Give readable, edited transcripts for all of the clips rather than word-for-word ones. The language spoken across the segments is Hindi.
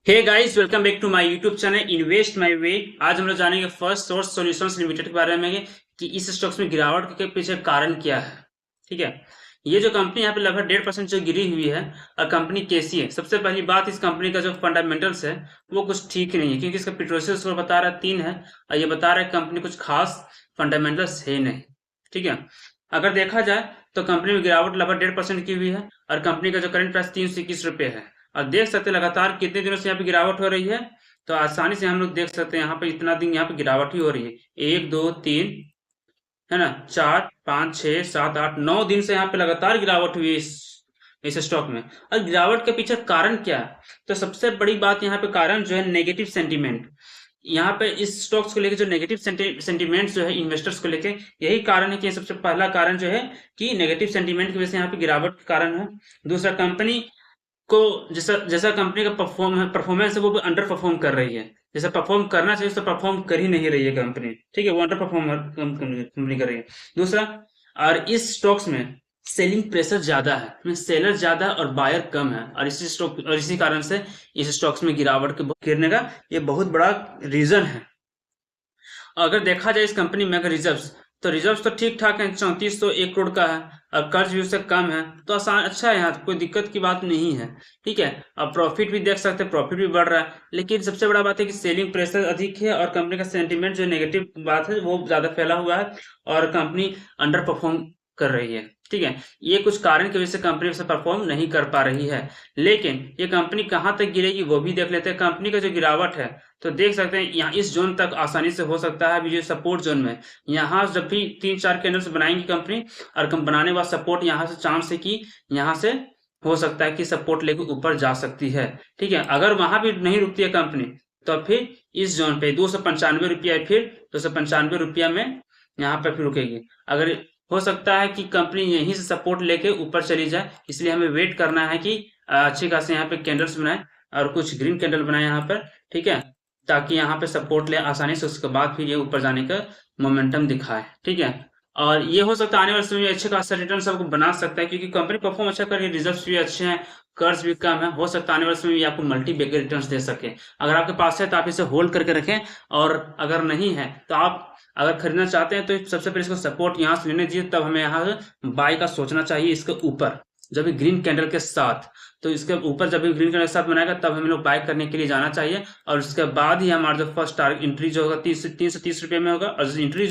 Hey guys, welcome back to my YouTube channel invest my way. आज हम लोग जानेंगे फर्स्ट सोर्स सॉल्यूशंस लिमिटेड के बारे में कि इस स्टॉक्स में गिरावट के पीछे कारण क्या है। ठीक है, ये जो कंपनी यहाँ पे लगभग 1.5% जो गिरी हुई है और कंपनी कैसी है। सबसे पहली बात, इस कंपनी का जो फंडामेंटल्स है वो कुछ ठीक नहीं है, क्योंकि इसका पेट्रोल स्कोर बता रहा है 3 है और ये बता रहा है कंपनी कुछ खास फंडामेंटल्स है नहीं। ठीक है, अगर देखा जाए तो कंपनी में गिरावट लगभग 1.5% की हुई है और कंपनी का जो करंट प्राइस 321 रुपये है। और देख सकते हैं लगातार कितने दिनों से यहाँ पे गिरावट हो रही है। तो आसानी से हम लोग देख सकते हैं यहाँ पे इतना दिन यहाँ पे गिरावट ही हो रही है। 1 2 3 है ना, 4 5 6 7 8 9 दिन से यहाँ पे लगातार गिरावट हुई है इस स्टॉक में। और गिरावट के पीछे कारण क्या है? तो सबसे बड़ी बात यहाँ पे कारण जो है नेगेटिव सेंटीमेंट। यहाँ पे इस स्टॉक्स को लेके जो नेगेटिव सेंटीमेंट जो है इन्वेस्टर्स को लेके, यही कारण है कि सबसे पहला कारण जो है कि नेगेटिव सेंटीमेंट की वजह से यहाँ पे गिरावट का कारण है। दूसरा, कंपनी को जैसा जैसा कंपनी का परफॉर्मेंस है वो भी अंडर परफॉर्म कर रही है। जैसा परफॉर्म करना चाहिए तो परफॉर्म कर ही नहीं रही है कंपनी। ठीक है, वो अंडर परफॉर्म कंपनी कर रही है। दूसरा, और इस स्टॉक्स में सेलिंग प्रेशर ज्यादा है, सेलर ज्यादा और बायर कम है, और इसी कारण से इस स्टॉक्स में गिरने का ये बहुत बड़ा रीजन है। अगर देखा जाए इस कंपनी में अगर रिजर्व्स, तो रिजर्व्स तो ठीक ठाक है, 3401 करोड़ का है और कर्ज भी उससे कम है, तो आसान अच्छा है, यहाँ कोई दिक्कत की बात नहीं है। ठीक है, अब प्रॉफिट भी देख सकते हैं, प्रॉफिट भी बढ़ रहा है। लेकिन सबसे बड़ा बात है कि सेलिंग प्रेशर अधिक है और कंपनी का सेंटीमेंट जो नेगेटिव बात है वो ज्यादा फैला हुआ है और कंपनी अंडर परफॉर्म कर रही है। ठीक है, ये कुछ कारण की वजह से कंपनी से परफॉर्म नहीं कर पा रही है। लेकिन ये कंपनी कहां तक गिरेगी वो भी देख लेते हैं। कंपनी का जो गिरावट है तो देख सकते हैं यहाँ इस जोन तक आसानी से हो सकता है। अभी जो सपोर्ट जोन में यहाँ जब भी 3-4 कैंडल्स बनाएंगी कंपनी और बनाने वाला सपोर्ट यहाँ से चांस है कि यहाँ से हो सकता है कि सपोर्ट लेके ऊपर जा सकती है। ठीक है, अगर वहां भी नहीं रुकती है कंपनी तो फिर इस जोन पे 295 रुपया, फिर 295 रुपया में यहाँ पे फिर रुकेगी। अगर हो सकता है कि कंपनी यहीं से सपोर्ट लेके ऊपर चली जाए, इसलिए हमें वेट करना है कि अच्छी खासी यहाँ पे कैंडल्स बनाए और कुछ ग्रीन कैंडल बनाए यहाँ पर। ठीक है, ताकि यहाँ पे सपोर्ट ले आसानी से, उसके बाद फिर ये ऊपर जाने का मोमेंटम दिखाए। ठीक है, और ये हो सकता है आने वाले समय में अच्छे खासा रिटर्न सबको बना सकता है, क्योंकि कंपनी परफॉर्म अच्छा कर रही है, रिजर्व्स भी अच्छे हैं, कर्ज भी कम है। हो सकता है आने वाले समय में आपको मल्टी बैगर रिटर्न दे सके। अगर आपके पास है तो आप इसे होल्ड करके रखें, और अगर नहीं है तो आप अगर खरीदना चाहते हैं तो सबसे पहले इसको सपोर्ट यहाँ से लेने दीजिए, तब हमें यहाँ बाय का सोचना चाहिए। इसके ऊपर जब भी ग्रीन कैंडल के साथ, तो इसके ऊपर जब भी ग्रीन कैंडल के साथ बनाएगा तब हमें लोग बाय करने के लिए जाना चाहिए। और उसके बाद ही हमारा जो फर्स्ट टारगेट एंट्री जो होगा 330 रुपये में होगा, और एंट्री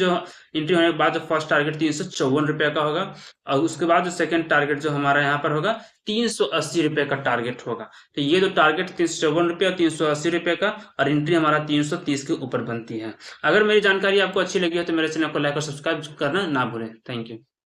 होने के बाद जो फर्स्ट टारगेट 354 रुपये का होगा, और उसके बाद जो सेकंड टारगेट जो हमारा यहाँ पर होगा 380 रुपये का टारगेट होगा। तो ये जो टारगेट 354 रुपये और 380 रुपये का, और एंट्री हमारा 330 के ऊपर बनती है। अगर मेरी जानकारी आपको अच्छी लगी है तो मेरे चैनल को लाइक और सब्सक्राइब करना ना भूलें। Thank you.